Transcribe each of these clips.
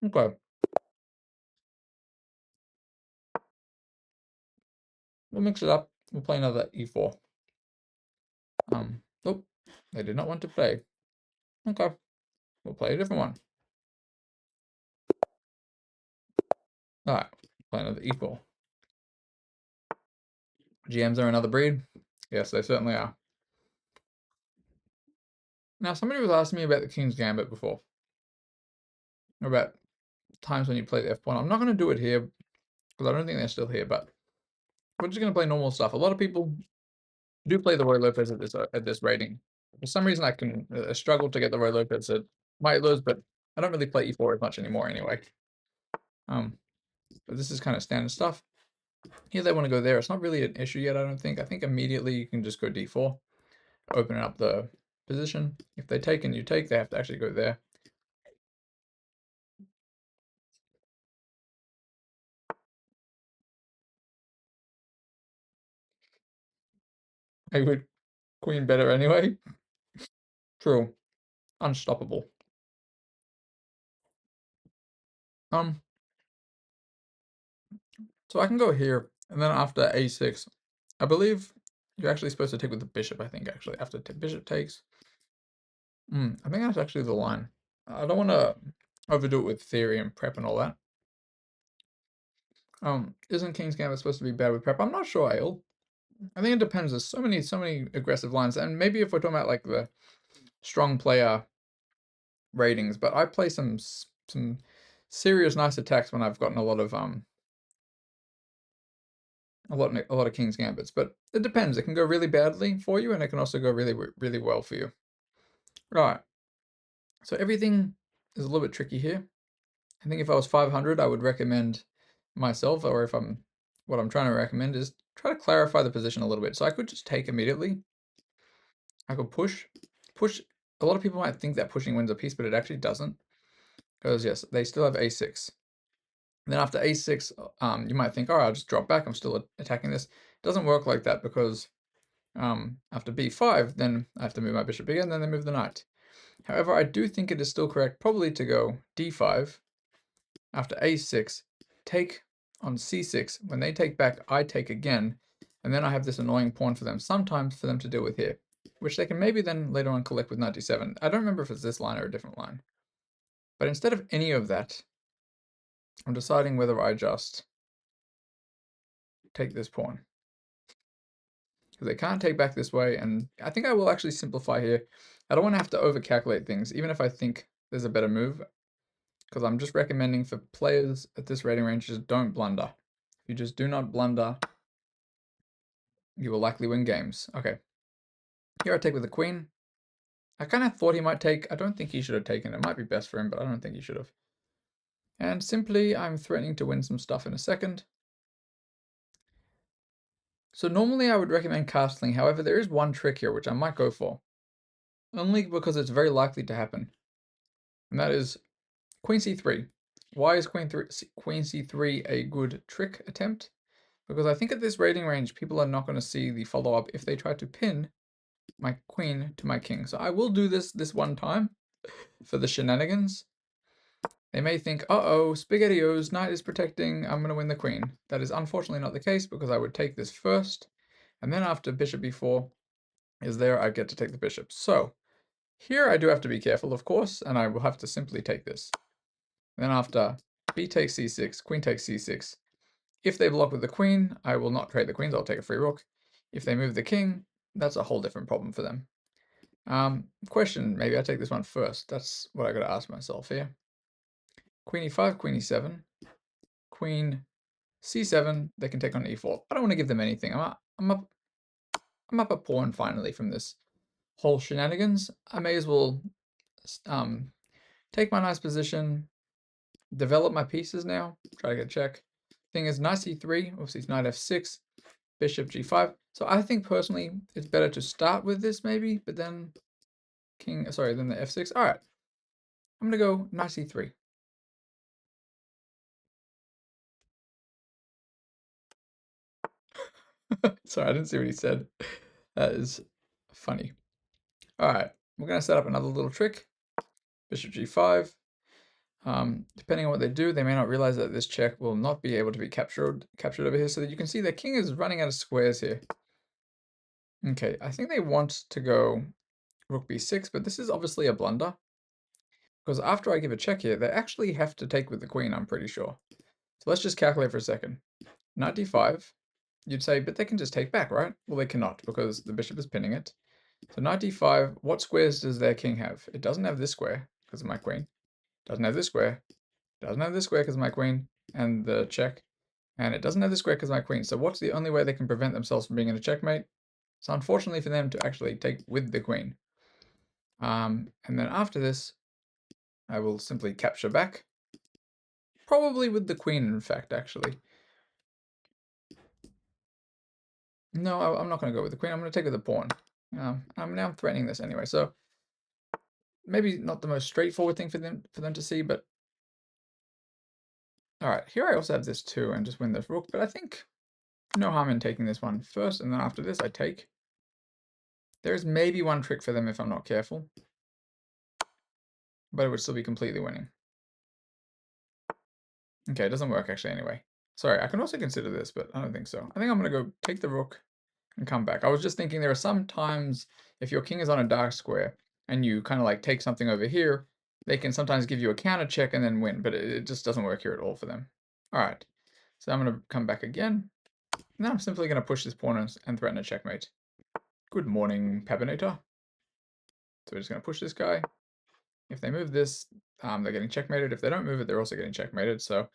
Okay. We'll mix it up. We'll play another e4. Oh, they did not want to play. Okay. We'll play a different one. Alright. Play another e4. GMs are another breed? Yes, they certainly are. Now, somebody was asking me about the King's Gambit before. About times when you play the F1. I'm not going to do it here, because I don't think they're still here, but we're just going to play normal stuff. A lot of people do play the Ruy Lopez at this rating. For some reason, I can struggle to get the Ruy Lopez at my lows, but I don't really play e4 as much anymore anyway. But this is kind of standard stuff. Here they want to go there. It's not really an issue yet, I don't think. I think immediately you can just go d4, open up the position. If they take and you take, they have to actually go there. I would queen better anyway. True. Unstoppable. So I can go here, and then after a6, I believe you're actually supposed to take with the bishop, I think, actually. After bishop takes. I think that's actually the line. I don't want to overdo it with theory and prep and all that. Isn't King's Gambit supposed to be bad with prep? I'm not sure, Ale. I think it depends. There's so many aggressive lines, and maybe if we're talking about like the strong player ratings, but I play some serious nice attacks when I've gotten a lot of King's Gambits, but it depends. It can go really badly for you, and it can also go really well for you. Right. So everything is a little bit tricky here. I think if I was 500, I would recommend myself, or if what I'm trying to recommend is try to clarify the position a little bit. So I could just take immediately. I could push. A lot of people might think that pushing wins a piece, but it actually doesn't. Because yes, they still have a6. And then after a6, you might think, all right, I'll just drop back. I'm still attacking this. It doesn't work like that because after b5, then I have to move my bishop again, then they move the knight. However, I do think it is still correct probably to go d5, after a6, take on c6. When they take back, I take again, and then I have this annoying pawn for them sometimes for them to deal with here, which they can maybe then later on collect with knight d7. I don't remember if it's this line or a different line. But instead of any of that, I'm deciding whether I just take this pawn. Because they can't take back this way, and I think I will actually simplify here. I don't want to have to overcalculate things, even if I think there's a better move, because I'm just recommending for players at this rating range, just don't blunder. If you just do not blunder, you will likely win games. Okay. Here I take with the queen. I kind of thought he might take. I don't think he should have taken. It might be best for him, but I don't think he should have. And simply, I'm threatening to win some stuff in a second. So normally I would recommend castling. However, there is one trick here, which I might go for. Only because it's very likely to happen. And that is queen c3. Why is queen c3 a good trick attempt? Because I think at this rating range, people are not going to see the follow-up if they try to pin my queen to my king. So I will do this one time for the shenanigans. They may think, uh-oh, SpaghettiOs, knight is protecting, I'm going to win the queen. That is unfortunately not the case because I would take this first, and then after bishop b4 is there, I get to take the bishop. So here I do have to be careful, of course, and I will have to simply take this. Then after b takes c6, queen takes c6. If they block with the queen, I will not trade the queens, I'll take a free rook. If they move the king, that's a whole different problem for them. Question, maybe I take this one first. That's what I gotta ask myself here. Queen e5, queen e7, queen c7, they can take on e4. I don't want to give them anything. I'm up a pawn finally from this whole shenanigans. I may as well take my nice position, develop my pieces now, try to get a check. Thing is, knight c3, oopsies, knight f6, bishop g5. So I think personally it's better to start with this maybe, but then then the f6. All right, I'm gonna go knight c3. Sorry, I didn't see what he said. That is funny. All right, we're gonna set up another little trick. Bishop g5. Depending on what they do, they may not realize that this check will not be able to be captured over here. So that you can see the king is running out of squares here. Okay, I think they want to go rook b6, but this is obviously a blunder. Because after I give a check here, they actually have to take with the queen, I'm pretty sure. So let's just calculate for a second. Knight d5, you'd say, but they can just take back, right? Well, they cannot, because the bishop is pinning it. So knight d5, what squares does their king have? It doesn't have this square, because of my queen. Doesn't have this square. Doesn't have this square because of my queen, and the check. And it doesn't have this square because of my queen. So what's the only way they can prevent themselves from being in a checkmate? So unfortunately for them to actually take with the queen. And then after this, I will simply capture back. Probably with the queen, in fact, actually. No, I'm not going to go with the queen. I'm going to take with the pawn. I'm now threatening this anyway. So maybe not the most straightforward thing for them to see, but all right. Here I also have this too, and just win this rook. But I think no harm in taking this one first, and then after this I take. There's maybe one trick for them if I'm not careful, but it would still be completely winning. Okay, it doesn't work actually anyway. Sorry, I can also consider this, but I don't think so. I think I'm going to go take the rook and come back. I was just thinking there are some times if your king is on a dark square and you kind of like take something over here, they can sometimes give you a counter check and then win, but it just doesn't work here at all for them. All right, so I'm going to come back again. Now I'm simply going to push this pawn and threaten a checkmate. Good morning, Pabinator. So we're just going to push this guy. If they move this, they're getting checkmated. If they don't move it, they're also getting checkmated. So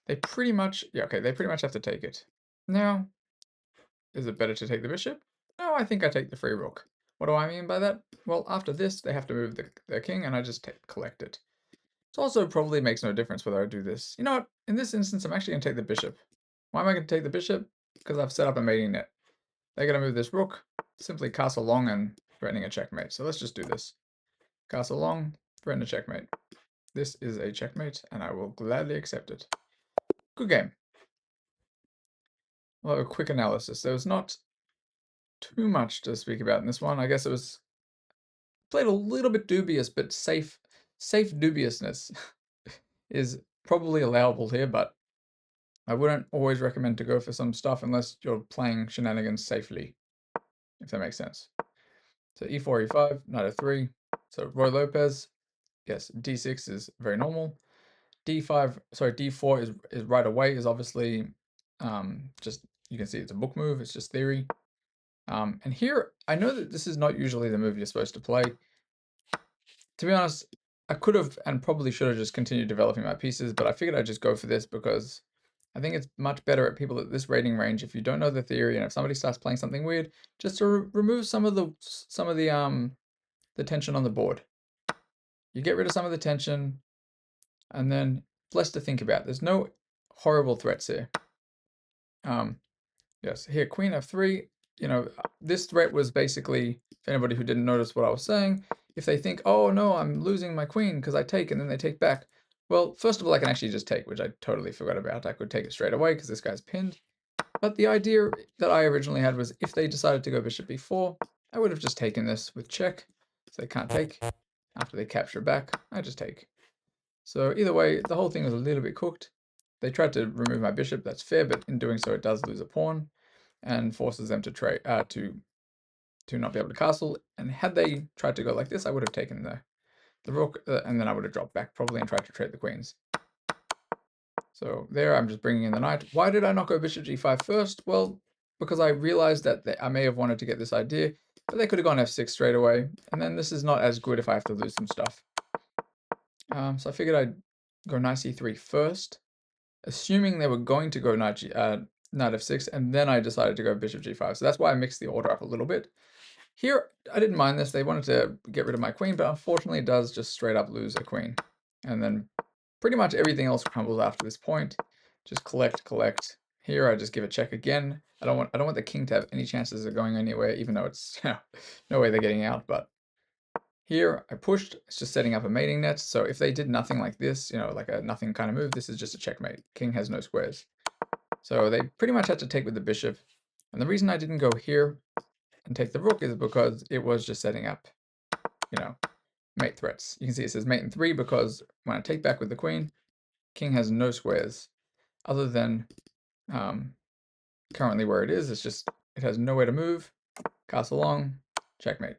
they pretty much, yeah, okay, they pretty much have to take it. Now, is it better to take the bishop? No, I think I take the free rook. What do I mean by that? Well, after this, they have to move their king, and I just collect it. It also probably makes no difference whether I do this. You know what? In this instance, I'm actually going to take the bishop. Why am I going to take the bishop? Because I've set up a mating net. They're going to move this rook, simply castle long and threatening a checkmate. So let's just do this. Castle long, threaten a checkmate. This is a checkmate, and I will gladly accept it. Good game. We'll have a quick analysis. There was not too much to speak about in this one. I guess it was played a little bit dubious, but safe dubiousness is probably allowable here, but I wouldn't always recommend to go for some stuff unless you're playing shenanigans safely, if that makes sense. So e4, e5, knight f3. So Ruy Lopez, yes, d6 is very normal. d4 is right away, is obviously just, you can see it's a book move, it's just theory. And here, I know that this is not usually the move you're supposed to play. To be honest, I could have and probably should have just continued developing my pieces, but I figured I'd just go for this because I think it's much better at people at this rating range if you don't know the theory, and if somebody starts playing something weird, just to remove some of the tension on the board. You get rid of some of the tension, and then less to think about. There's no horrible threats here. Yes, here queen f3. You know, this threat was basically, for anybody who didn't notice what I was saying, if they think, oh no, I'm losing my queen because I take and then they take back. Well, first of all, I can actually just take, which I totally forgot about. I could take it straight away because this guy's pinned. But the idea that I originally had was if they decided to go bishop b4, I would have just taken this with check. So they can't take. After they capture back, I just take. So either way, the whole thing was a little bit cooked. They tried to remove my bishop, that's fair, but in doing so it does lose a pawn and forces them to not be able to castle. And had they tried to go like this, I would have taken the rook, and then I would have dropped back probably and tried to trade the queens. So there, I'm just bringing in the knight. Why did I not go bishop g5 first? Well, because I realized that I may have wanted to get this idea, but they could have gone f6 straight away, and then this is not as good if I have to lose some stuff. So I figured I'd go knight c3 first, assuming they were going to go knight f6, and then I decided to go bishop g5. So that's why I mixed the order up a little bit. Here, I didn't mind this. They wanted to get rid of my queen, but unfortunately it does just straight up lose a queen. And then pretty much everything else crumbles after this point. Just collect, collect. Here I just give a check again. I don't want the king to have any chances of going anywhere, even though it's, you know, no way they're getting out. But here I pushed, it's just setting up a mating net. So if they did nothing like this, you know, like a nothing kind of move, this is just a checkmate. King has no squares. So they pretty much had to take with the bishop. And the reason I didn't go here and take the rook is because it was just setting up, you know, mate threats. You can see it says mate in 3 because when I take back with the queen, king has no squares other than currently where it is. It's just, it has nowhere to move. Castle long, checkmate.